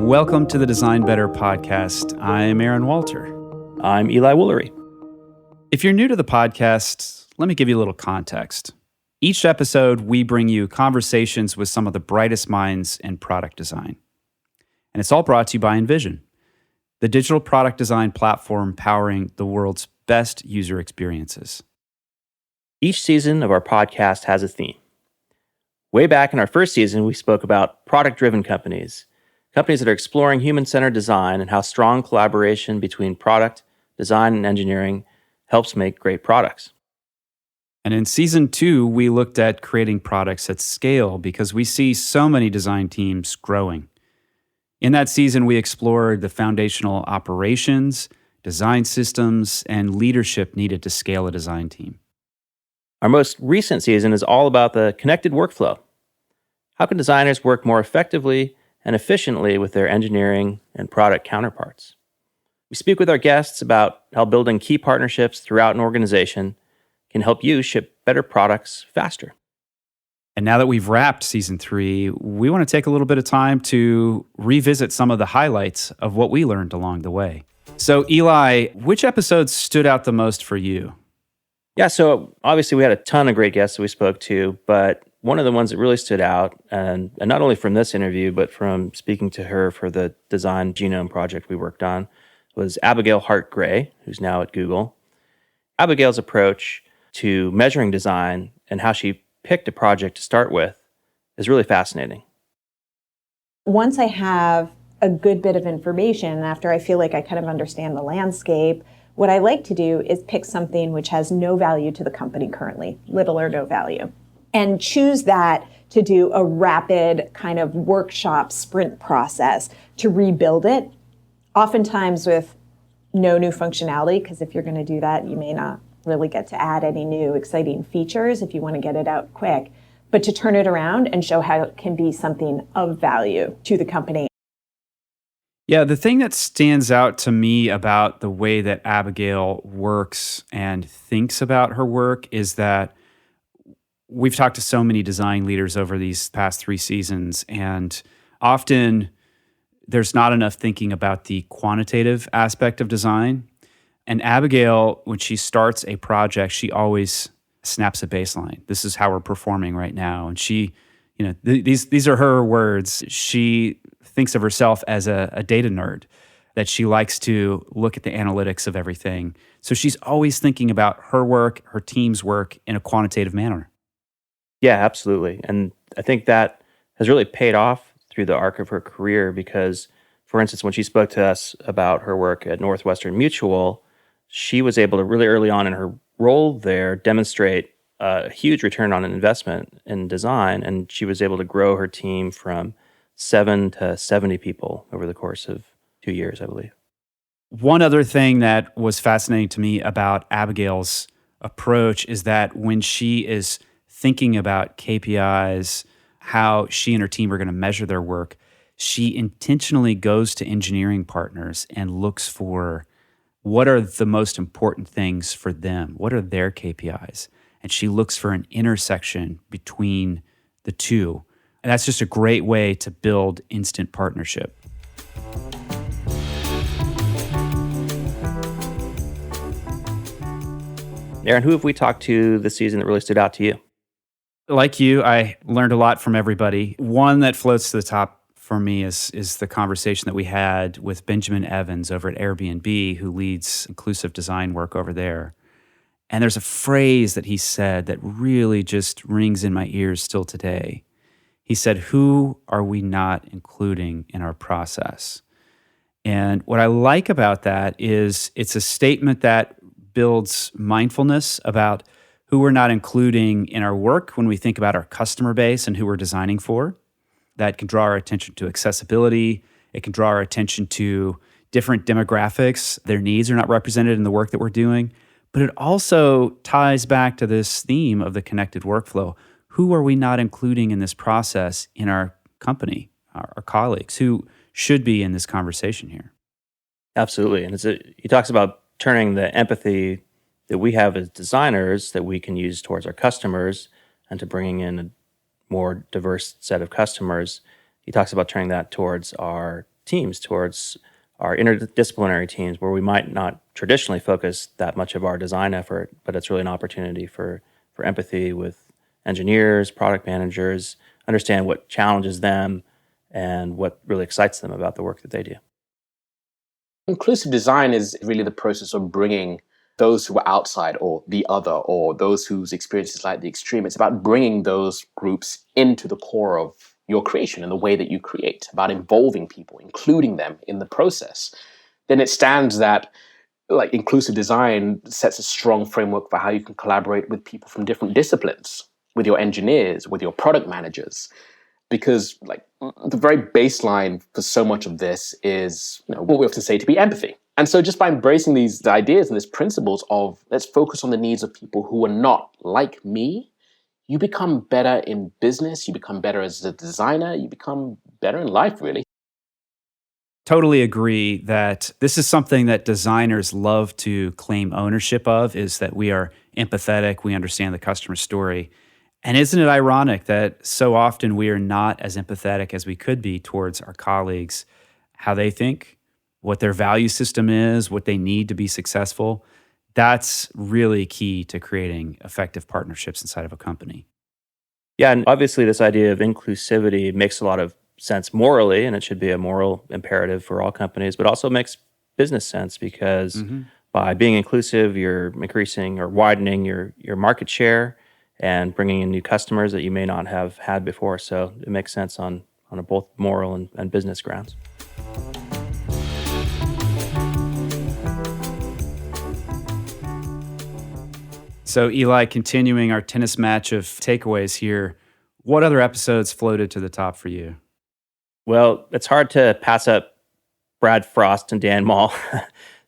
Welcome to the Design Better podcast. I'm Aaron Walter. I'm Eli Woolery. If you're new to the podcast, let me give you a little context. Each episode, we bring you conversations with some of the brightest minds in product design. And it's all brought to you by Envision, the digital product design platform powering the world's best user experiences. Each season of our podcast has a theme. Way back in our first season, we spoke about product-driven companies that are exploring human-centered design and how strong collaboration between product, design, and engineering helps make great products. And in season 2, we looked at creating products at scale because we see so many design teams growing. In that season, we explored the foundational operations, design systems, and leadership needed to scale a design team. Our most recent season is all about the connected workflow. How can designers work more effectively and efficiently with their engineering and product counterparts? We speak with our guests about how building key partnerships throughout an organization can help you ship better products faster. And now that we've wrapped season 3, we want to take a little bit of time to revisit some of the highlights of what we learned along the way. So Eli, which episodes stood out the most for you? Yeah, so obviously we had a ton of great guests that we spoke to, but one of the ones that really stood out, and not only from this interview, but from speaking to her for the design genome project we worked on, was Abigail Hart Gray, who's now at Google. Abigail's approach to measuring design and how she picked a project to start with is really fascinating. Once I have a good bit of information, after I feel like I kind of understand the landscape, what I like to do is pick something which has no value to the company currently, little or no value, and choose that to do a rapid kind of workshop sprint process to rebuild it, oftentimes with no new functionality, because if you're going to do that, you may not really get to add any new exciting features if you want to get it out quick, but to turn it around and show how it can be something of value to the company. Yeah, the thing that stands out to me about the way that Abigail works and thinks about her work is that we've talked to so many design leaders over these past 3 seasons, and often there's not enough thinking about the quantitative aspect of design. And Abigail, when she starts a project, she always snaps a baseline. This is how we're performing right now. And she, these are her words. She thinks of herself as a data nerd, that she likes to look at the analytics of everything. So she's always thinking about her work, her team's work in a quantitative manner. Yeah, absolutely. And I think that has really paid off through the arc of her career because, for instance, when she spoke to us about her work at Northwestern Mutual, she was able to really early on in her role there demonstrate a huge return on an investment in design, and she was able to grow her team from 7 to 70 people over the course of 2 years, I believe. One other thing that was fascinating to me about Abigail's approach is that when she is thinking about KPIs, how she and her team are going to measure their work, she intentionally goes to engineering partners and looks for what are the most important things for them? What are their KPIs? And she looks for an intersection between the two. And that's just a great way to build instant partnership. Aaron, who have we talked to this season that really stood out to you? Like you, I learned a lot from everybody. One that floats to the top for me is the conversation that we had with Benjamin Evans over at Airbnb, who leads inclusive design work over there. And there's a phrase that he said that really just rings in my ears still today. He said, "Who are we not including in our process?" And what I like about that is it's a statement that builds mindfulness about who we're not including in our work when we think about our customer base and who we're designing for. That can draw our attention to accessibility. It can draw our attention to different demographics. Their needs are not represented in the work that we're doing. But it also ties back to this theme of the connected workflow. Who are we not including in this process in our company, our colleagues, who should be in this conversation here? Absolutely. And he talks about turning the empathy that we have as designers that we can use towards our customers and to bringing in a more diverse set of customers. He talks about turning that towards our teams, towards our interdisciplinary teams, where we might not traditionally focus that much of our design effort, but it's really an opportunity for empathy with engineers, product managers, understand what challenges them and what really excites them about the work that they do. Inclusive design is really the process of bringing those who are outside or the other or those whose experience is slightly extreme. It's about bringing those groups into the core of your creation and the way that you create, about involving people, including them in the process. Then it stands that like inclusive design sets a strong framework for how you can collaborate with people from different disciplines, with your engineers, with your product managers. Because like the very baseline for so much of this is what we often say to be empathy. And so just by embracing these ideas and these principles of let's focus on the needs of people who are not like me, you become better in business, you become better as a designer, you become better in life, really. Totally agree that this is something that designers love to claim ownership of, is that we are empathetic, we understand the customer story. And isn't it ironic that so often we are not as empathetic as we could be towards our colleagues, how they think, what their value system is, what they need to be successful? That's really key to creating effective partnerships inside of a company. Yeah, and obviously this idea of inclusivity makes a lot of sense morally, and it should be a moral imperative for all companies, but also makes business sense because by being inclusive, you're increasing or widening your market share and bringing in new customers that you may not have had before. So it makes sense on a both moral and business grounds. So Eli, continuing our tennis match of takeaways here, what other episodes floated to the top for you? Well, it's hard to pass up Brad Frost and Dan Mall.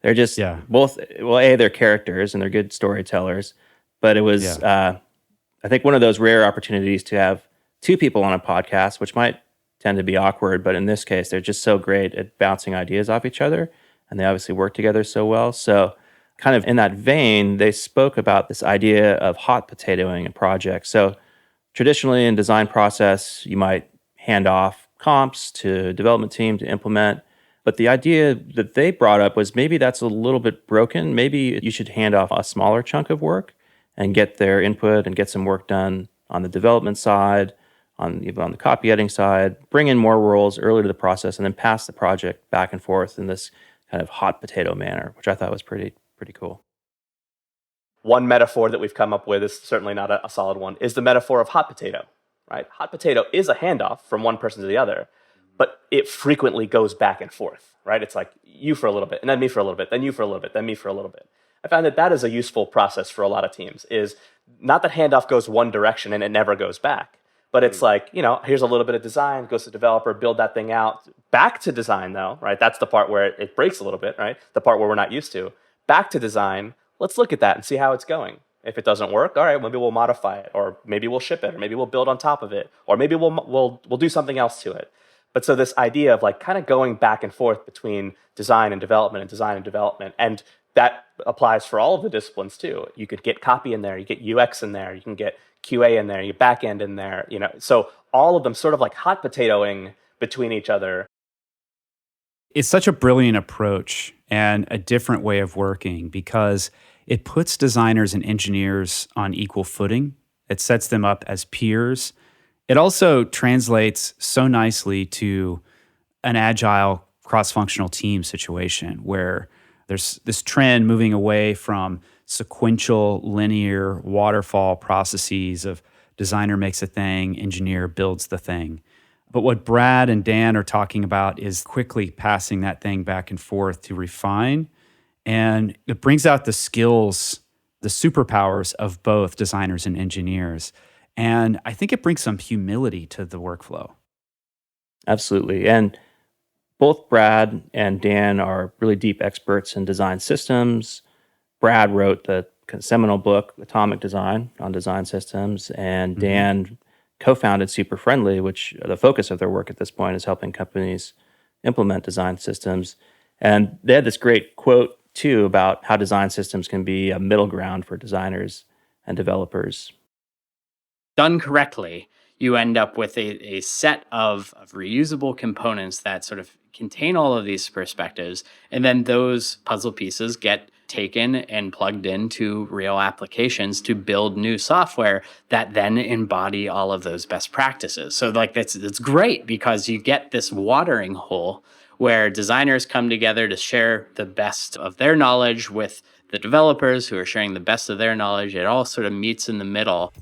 They're just both, well, they're characters and they're good storytellers, but it was, I think, one of those rare opportunities to have two people on a podcast, which might tend to be awkward, but in this case, they're just so great at bouncing ideas off each other, and they obviously work together so well. So kind of in that vein, they spoke about this idea of hot potatoing a project. So traditionally in design process, you might hand off comps to development team to implement. But the idea that they brought up was maybe that's a little bit broken. Maybe you should hand off a smaller chunk of work and get their input and get some work done on the development side, even on the copy editing side, bring in more roles early to the process, and then pass the project back and forth in this kind of hot potato manner, which I thought was pretty cool. One metaphor that we've come up with is certainly not a solid one, is the metaphor of hot potato, right? Hot potato is a handoff from one person to the other, but it frequently goes back and forth, right? It's like you for a little bit, and then me for a little bit, then you for a little bit, then me for a little bit. I find that is a useful process for a lot of teams, is not that handoff goes one direction and it never goes back, but it's like, here's a little bit of design, goes to developer, build that thing out. Back to design though, right? That's the part where it breaks a little bit, right? The part where we're not used to. Back to design, let's look at that and see how it's going. If it doesn't work, all right, maybe we'll modify it, or maybe we'll ship it, or maybe we'll build on top of it, or maybe we'll do something else to it. But so this idea of like kind of going back and forth between design and development, and that applies for all of the disciplines too. You could get copy in there, you get UX in there, you can get QA in there, you get back end in there, So all of them sort of like hot potatoing between each other. It's such a brilliant approach and a different way of working because it puts designers and engineers on equal footing. It sets them up as peers. It also translates so nicely to an agile cross-functional team situation where there's this trend moving away from sequential, linear, waterfall processes of designer makes a thing, engineer builds the thing. But what Brad and Dan are talking about is quickly passing that thing back and forth to refine. And it brings out the skills, the superpowers of both designers and engineers. And I think it brings some humility to the workflow. Absolutely. And both Brad and Dan are really deep experts in design systems. Brad wrote the seminal book, Atomic Design, on design systems, and Dan co-founded Super Friendly, which the focus of their work at this point is helping companies implement design systems. And they had this great quote, too, about how design systems can be a middle ground for designers and developers. Done correctly, you end up with a set of reusable components that sort of contain all of these perspectives. And then those puzzle pieces get taken and plugged into real applications to build new software that then embody all of those best practices. So like it's great because you get this watering hole where designers come together to share the best of their knowledge with the developers who are sharing the best of their knowledge. It all sort of meets in the middle.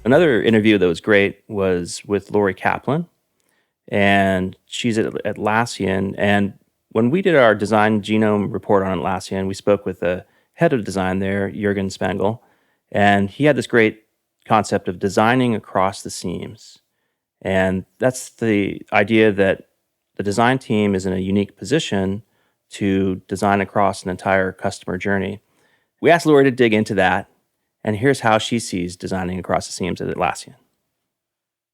Another interview that was great was with Lori Kaplan, and she's at Atlassian. And when we did our design genome report on Atlassian, we spoke with the head of design there, Jürgen Spengel, and he had this great concept of designing across the seams. And that's the idea that the design team is in a unique position to design across an entire customer journey. We asked Lori to dig into that, and here's how she sees designing across the seams at Atlassian.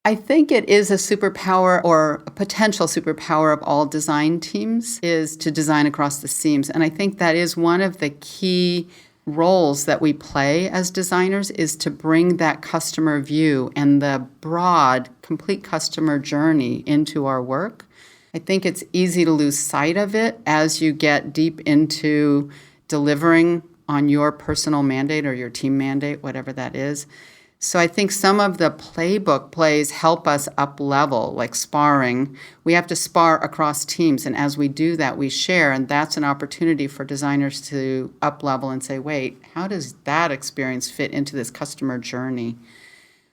I think it is a superpower or a potential superpower of all design teams is to design across the seams. And I think that is one of the key roles that we play as designers is to bring that customer view and the broad, complete customer journey into our work. I think it's easy to lose sight of it as you get deep into delivering on your personal mandate or your team mandate, whatever that is. So I think some of the playbook plays help us up level, like sparring. We have to spar across teams, and as we do that, we share, and that's an opportunity for designers to up level and say, wait, how does that experience fit into this customer journey?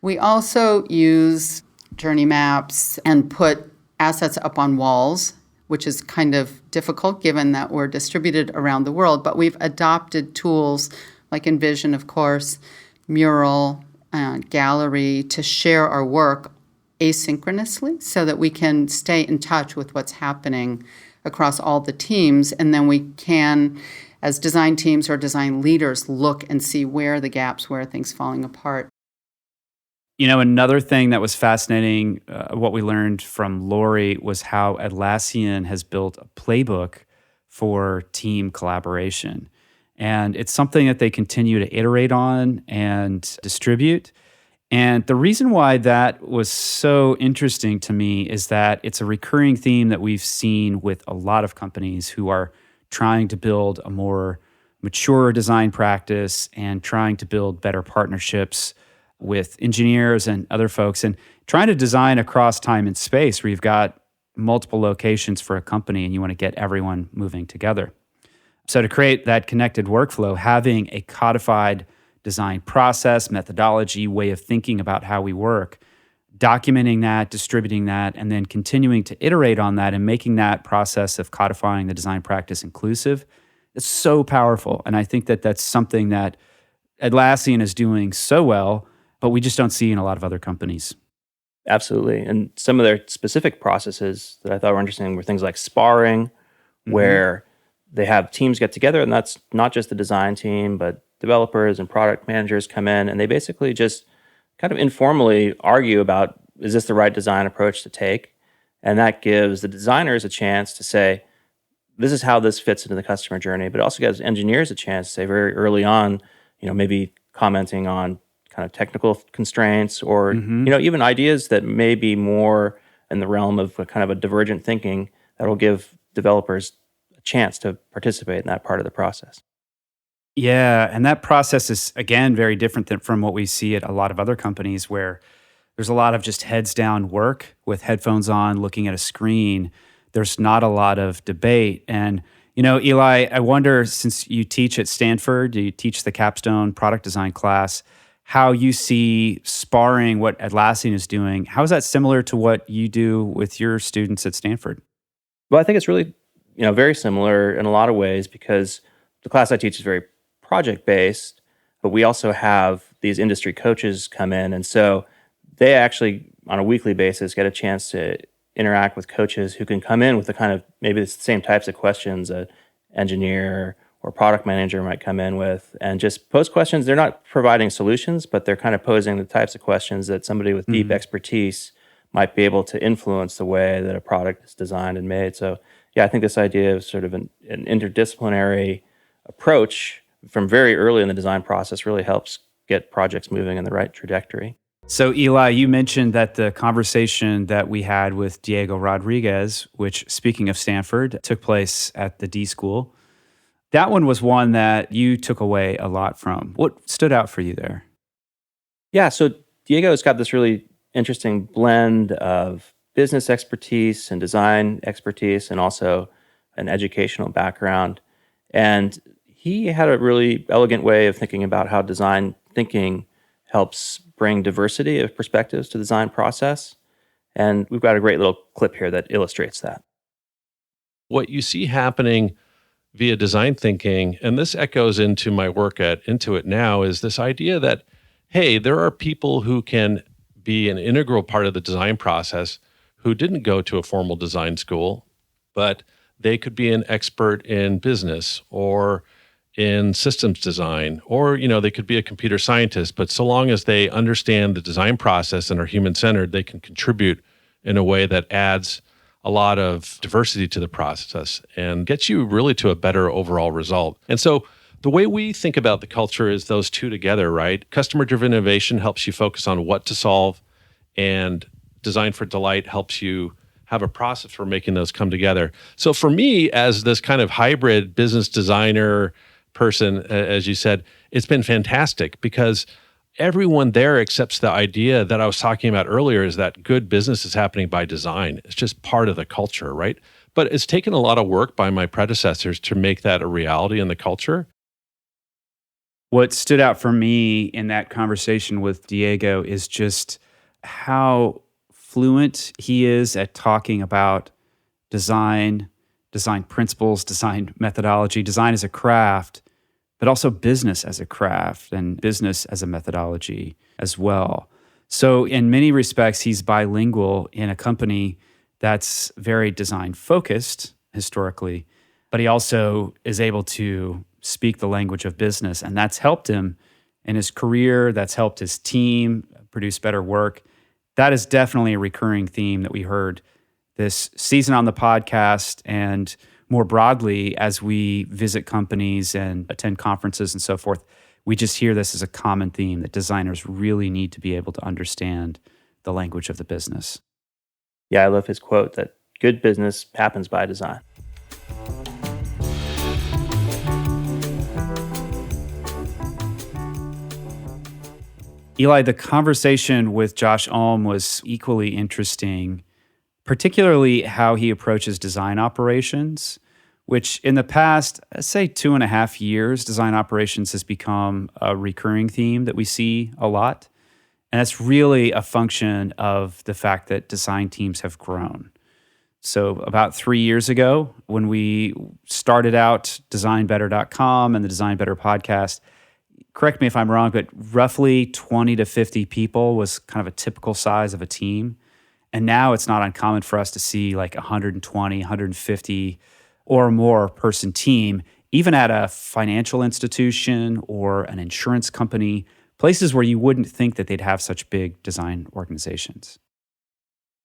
We also use journey maps and put assets up on walls, which is kind of difficult given that we're distributed around the world, but we've adopted tools like Envision, of course, Mural, Gallery to share our work asynchronously so that we can stay in touch with what's happening across all the teams. And then we can, as design teams or design leaders, look and see where are the gaps, where are things falling apart. You know, another thing that was fascinating, what we learned from Lori was how Atlassian has built a playbook for team collaboration. And it's something that they continue to iterate on and distribute. And the reason why that was so interesting to me is that it's a recurring theme that we've seen with a lot of companies who are trying to build a more mature design practice and trying to build better partnerships with engineers and other folks, and trying to design across time and space where you've got multiple locations for a company and you want to get everyone moving together. So to create that connected workflow, having a codified design process, methodology, way of thinking about how we work, documenting that, distributing that, and then continuing to iterate on that and making that process of codifying the design practice inclusive, it's so powerful. And I think that that's something that Atlassian is doing so well, but we just don't see in a lot of other companies. Absolutely. And some of their specific processes that I thought were interesting were things like sparring, where they have teams get together, and that's not just the design team, but developers and product managers come in, and they basically just kind of informally argue about, is this the right design approach to take? And that gives the designers a chance to say, this is how this fits into the customer journey, but it also gives engineers a chance to say very early on, maybe commenting on kind of technical constraints or, even ideas that may be more in the realm of a kind of a divergent thinking that will give developers a chance to participate in that part of the process. Yeah, and that process is, again, very different from what we see at a lot of other companies where there's a lot of just heads down work with headphones on, looking at a screen. There's not a lot of debate. And, Eli, I wonder, since you teach at Stanford, you teach the capstone product design class, how you see sparring, what Atlassian is doing. How is that similar to what you do with your students at Stanford? Well, I think it's really, very similar in a lot of ways because the class I teach is very project-based, but we also have these industry coaches come in. And so they actually, on a weekly basis, get a chance to interact with coaches who can come in with the kind of, maybe the same types of questions an engineer or product manager might come in with, and just pose questions. They're not providing solutions, but they're kind of posing the types of questions that somebody with deep expertise might be able to influence the way that a product is designed and made. So yeah, I think this idea of sort of an interdisciplinary approach from very early in the design process really helps get projects moving in the right trajectory. So, Eli, you mentioned that the conversation that we had with Diego Rodriguez, which, speaking of Stanford, took place at the D School. That one was one that you took away a lot from. What stood out for you there? Yeah, so Diego's got this really interesting blend of business expertise and design expertise and also an educational background. And he had a really elegant way of thinking about how design thinking helps bring diversity of perspectives to the design process. And we've got a great little clip here that illustrates that. What you see happening via design thinking, and this echoes into my work at Intuit now, is this idea that, hey, there are people who can be an integral part of the design process who didn't go to a formal design school, but they could be an expert in business or in systems design, or, they could be a computer scientist, but so long as they understand the design process and are human-centered, they can contribute in a way that adds a lot of diversity to the process and gets you really to a better overall result. And so the way we think about the culture is those two together, right? Customer-driven innovation helps you focus on what to solve, and design for delight helps you have a process for making those come together. So for me, as this kind of hybrid business designer person, as you said, it's been fantastic because everyone there accepts the idea that I was talking about earlier, is that good business is happening by design. It's just part of the culture, right? But it's taken a lot of work by my predecessors to make that a reality in the culture. What stood out for me in that conversation with Diego is just how fluent he is at talking about design principles, design methodology, design as a craft, but also business as a craft and business as a methodology as well. So in many respects, he's bilingual in a company that's very design focused historically, but he also is able to speak the language of business. And that's helped him in his career. That's helped his team produce better work. That is definitely a recurring theme that we heard this season on the podcast, and more broadly as we visit companies and attend conferences and so forth. We just hear this as a common theme, that designers really need to be able to understand the language of the business. Yeah, I love his quote that good business happens by design. Eli, the conversation with Josh Ulm was equally interesting, particularly how he approaches design operations, which in the past, say 2.5 years, design operations has become a recurring theme that we see a lot. And that's really a function of the fact that design teams have grown. So about 3 years ago, when we started out designbetter.com and the Design Better podcast, correct me if I'm wrong, but roughly 20 to 50 people was kind of a typical size of a team. And now it's not uncommon for us to see like 120, 150 or more person team, even at a financial institution or an insurance company, places where you wouldn't think that they'd have such big design organizations.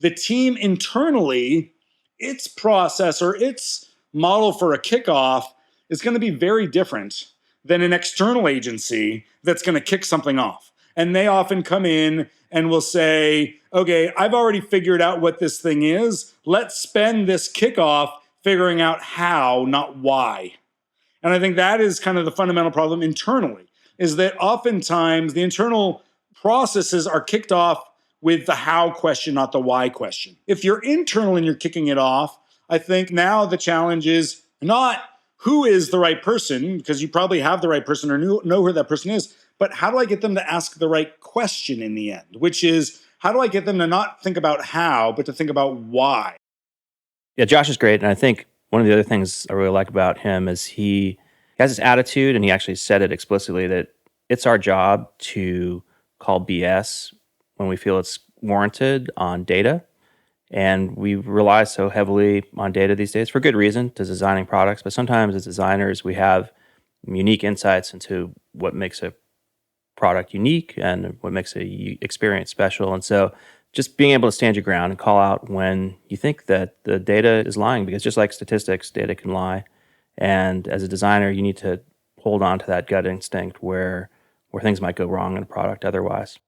The team internally, its process or its model for a kickoff is going to be very different than an external agency that's going to kick something off. And they often come in and will say, okay, I've already figured out what this thing is. Let's spend this kickoff figuring out how, not why. And I think that is kind of the fundamental problem internally, is that oftentimes the internal processes are kicked off with the how question, not the why question. If you're internal and you're kicking it off, I think now the challenge is not who is the right person, because you probably have the right person or know who that person is, but how do I get them to ask the right question in the end, which is how do I get them to not think about how, but to think about why? Yeah, Josh is great. And I think one of the other things I really like about him is he has this attitude, and he actually said it explicitly, that it's our job to call BS when we feel it's warranted on data. And we rely so heavily on data these days for good reason to designing products. But sometimes as designers, we have unique insights into what makes a product unique and what makes a experience special. And so just being able to stand your ground and call out when you think that the data is lying, because just like statistics, data can lie. And as a designer, you need to hold on to that gut instinct where where things might go wrong in a product otherwise.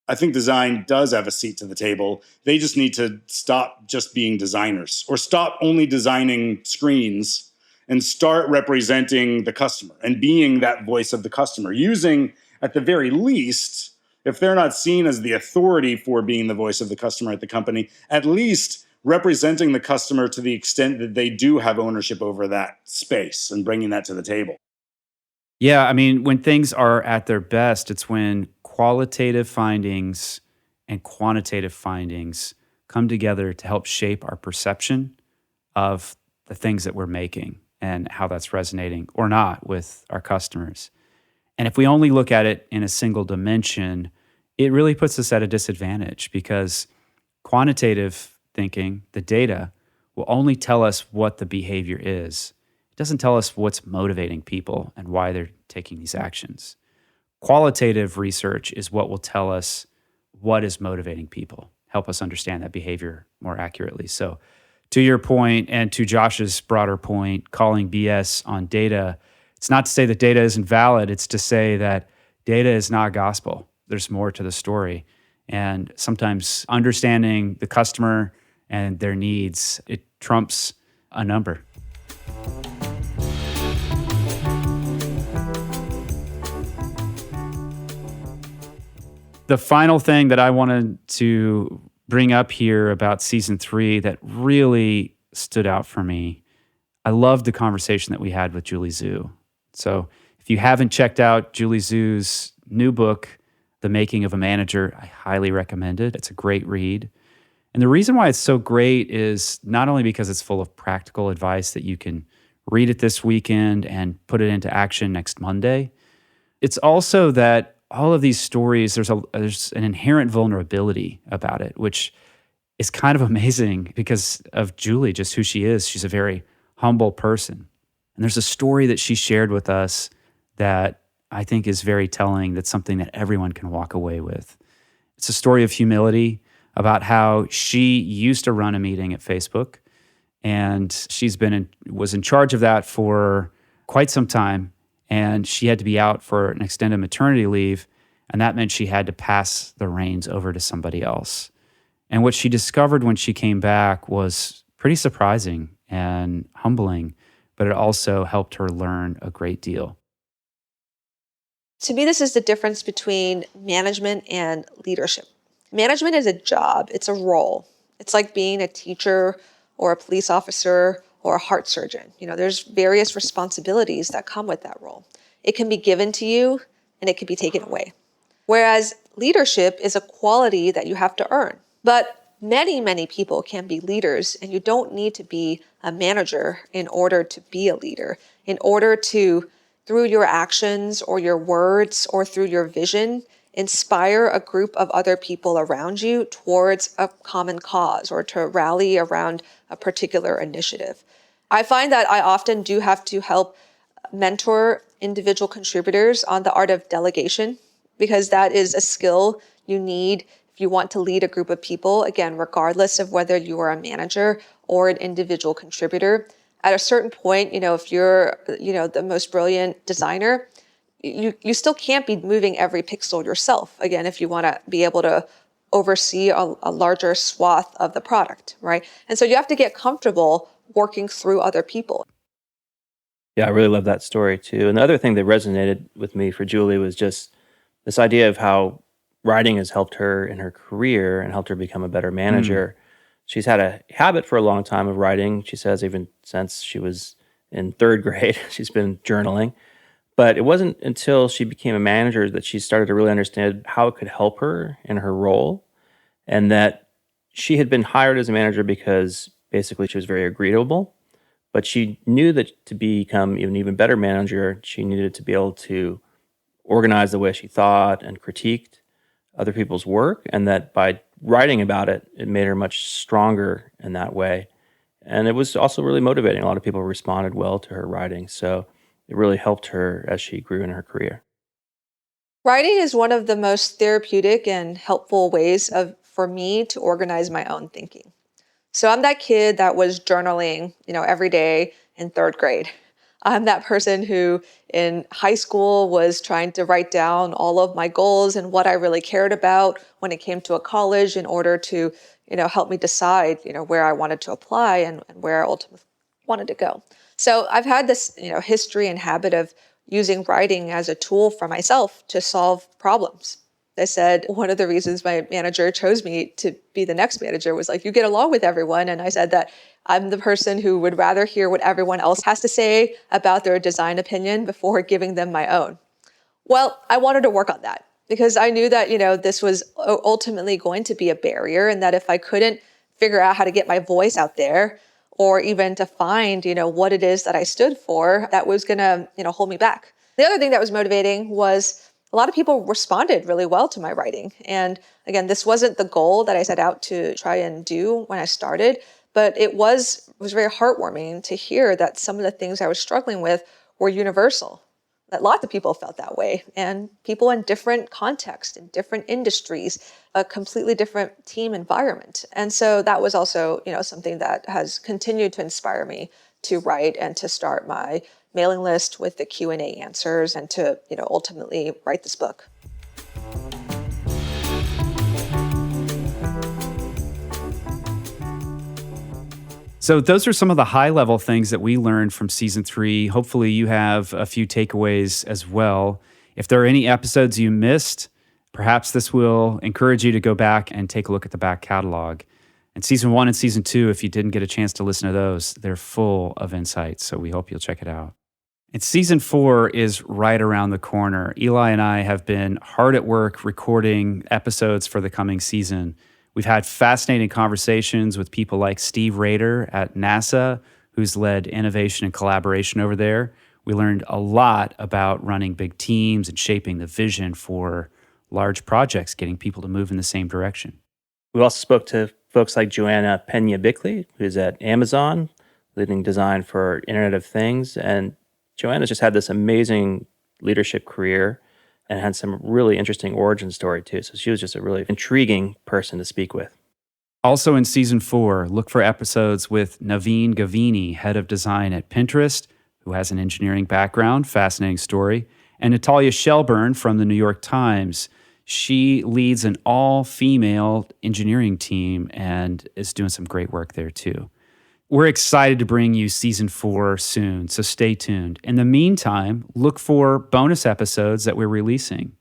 I think design does have a seat to the table. They just need to stop just being designers, or stop only designing screens and start representing the customer and being that voice of the customer, using, at the very least, if they're not seen as the authority for being the voice of the customer at the company, at least representing the customer to the extent that they do have ownership over that space and bringing that to the table. Yeah, I mean, when things are at their best, it's when qualitative findings and quantitative findings come together to help shape our perception of the things that we're making and how that's resonating or not with our customers. And if we only look at it in a single dimension, it really puts us at a disadvantage, because quantitative thinking, the data, will only tell us what the behavior is. It doesn't tell us what's motivating people and why they're taking these actions. Qualitative research is what will tell us what is motivating people, help us understand that behavior more accurately. So to your point, and to Josh's broader point, calling BS on data, it's not to say that data isn't valid. It's to say that data is not gospel. There's more to the story. And sometimes understanding the customer and their needs, it trumps a number. The final thing that I wanted to bring up here about season 3 that really stood out for me, I loved the conversation that we had with Julie Zhu. So if you haven't checked out Julie Zhu's new book, The Making of a Manager, I highly recommend it. It's a great read. And the reason why it's so great is not only because it's full of practical advice that you can read it this weekend and put it into action next Monday, it's also that all of these stories, there's an inherent vulnerability about it, which is kind of amazing because of Julie, just who she is. She's a very humble person. And there's a story that she shared with us that I think is very telling. That's something that everyone can walk away with. It's a story of humility about how she used to run a meeting at Facebook, and was in charge of that for quite some time. And she had to be out for an extended maternity leave, and that meant she had to pass the reins over to somebody else. And what she discovered when she came back was pretty surprising and humbling, but it also helped her learn a great deal. To me, this is the difference between management and leadership. Management is a job, it's a role. It's like being a teacher or a police officer or a heart surgeon. There's various responsibilities that come with that role. It can be given to you and it can be taken away. Whereas leadership is a quality that you have to earn. But many, many people can be leaders, and you don't need to be a manager in order to be a leader. In order to, through your actions or your words or through your vision, inspire a group of other people around you towards a common cause or to rally around a particular initiative. I find that I often do have to help mentor individual contributors on the art of delegation, because that is a skill you need if you want to lead a group of people, again, regardless of whether you are a manager or an individual contributor. At a certain point, if you're, the most brilliant designer, you still can't be moving every pixel yourself, again, if you want to be able to oversee a larger swath of the product, right? And so you have to get comfortable working through other people. Yeah, I really love that story too. And the other thing that resonated with me for Julie was just this idea of how writing has helped her in her career and helped her become a better manager. She's had a habit for a long time of writing. She says even since she was in 3rd grade, she's been journaling. But it wasn't until she became a manager that she started to really understand how it could help her in her role, and that she had been hired as a manager because basically she was very agreeable. But she knew that to become an even better manager, she needed to be able to organize the way she thought and critiqued other people's work, and that by writing about it, it made her much stronger in that way. And it was also really motivating. A lot of people responded well to her writing, so it really helped her as she grew in her career. Writing is one of the most therapeutic and helpful ways for me to organize my own thinking. So I'm that kid that was journaling, every day in 3rd grade. I'm that person who in high school was trying to write down all of my goals and what I really cared about when it came to a college in order to, help me decide, where I wanted to apply and where I ultimately wanted to go. So I've had this, history and habit of using writing as a tool for myself to solve problems. They said one of the reasons my manager chose me to be the next manager was like, you get along with everyone. And I said that I'm the person who would rather hear what everyone else has to say about their design opinion before giving them my own. Well, I wanted to work on that because I knew that, this was ultimately going to be a barrier, and that if I couldn't figure out how to get my voice out there or even to find, what it is that I stood for, that was going to, hold me back. The other thing that was motivating was a lot of people responded really well to my writing. And again, this wasn't the goal that I set out to try and do when I started, but it was very heartwarming to hear that some of the things I was struggling with were universal, that lots of people felt that way, and people in different contexts, in different industries, a completely different team environment. And so that was also, something that has continued to inspire me to write and to start my mailing list with the Q&A answers and to, ultimately write this book. So those are some of the high-level things that we learned from season 3. Hopefully you have a few takeaways as well. If there are any episodes you missed, perhaps this will encourage you to go back and take a look at the back catalog. And season 1 and season 2, if you didn't get a chance to listen to those, they're full of insights, so we hope you'll check it out. And season 4 is right around the corner. Eli and I have been hard at work recording episodes for the coming season. We've had fascinating conversations with people like Steve Rader at NASA, who's led innovation and collaboration over there. We learned a lot about running big teams and shaping the vision for large projects, getting people to move in the same direction. We also spoke to folks like Joanna Pena-Bickley, who's at Amazon, leading design for Internet of Things. And Joanna's just had this amazing leadership career and had some really interesting origin story too. So she was just a really intriguing person to speak with. Also in season 4, look for episodes with Naveen Gavini, head of design at Pinterest, who has an engineering background, fascinating story, and Natalia Shelburne from the New York Times. She leads an all-female engineering team and is doing some great work there too. We're excited to bring you season 4 soon, so stay tuned. In the meantime, look for bonus episodes that we're releasing.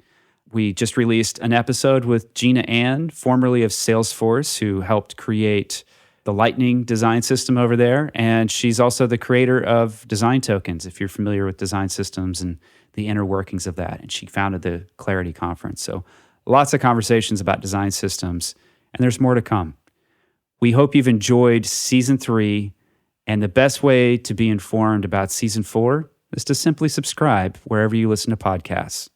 We just released an episode with Gina Ann, formerly of Salesforce, who helped create the Lightning design system over there. And she's also the creator of Design Tokens, if you're familiar with design systems and the inner workings of that. And she founded the Clarity Conference. So lots of conversations about design systems, and there's more to come. We hope you've enjoyed season 3, and the best way to be informed about season 4 is to simply subscribe wherever you listen to podcasts.